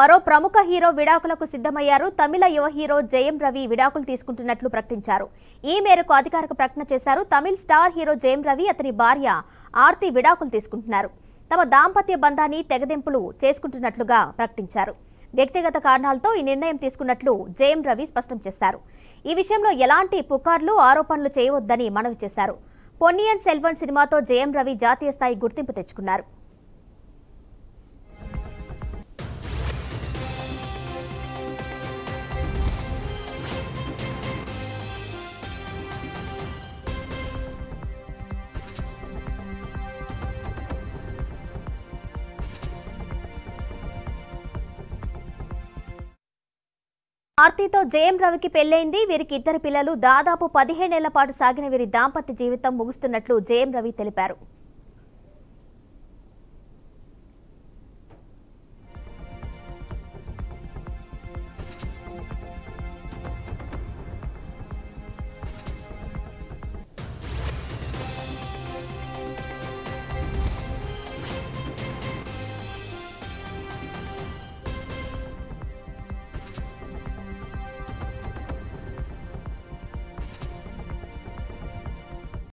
మరో ప్రముఖ హీరో విడాకులకు సిద్ధమయ్యారు. తమిళ యువ హీరో జయం రవి విడాకులు తీసుకుంటున్నట్లు ప్రకటించారు. ఈ మేరకు అధికారిక ప్రకటన చేశారు. తమిళ స్టార్ హీరో జయం రవి అతని భార్య ఆర్తి విడాకులు తీసుకుంటున్నారు. తమ దాంపత్య బంధాన్ని తెగదెంపులు చేసుకుంటున్నట్లుగా ప్రకటించారు. వ్యక్తిగత కారణాలతో ఈ నిర్ణయం తీసుకున్నట్లు జయం రవి స్పష్టం చేశారు. ఈ విషయంలో ఎలాంటి పుకార్లు, ఆరోపణలు చేయవద్దని మనవి చేశారు. పొన్నియిన్ సెల్వన్ సినిమాతో జయం రవి జాతీయ స్థాయి గుర్తింపు తెచ్చుకున్నారు. ఆర్తితో జయం రవికి పెళ్లైంది. వీరికి ఇద్దరు పిల్లలు. దాదాపు 15 ఏళ్ల పాటు సాగిన వీరి దాంపత్య జీవితం ముగుస్తున్నట్లు జయం రవి తెలిపారు.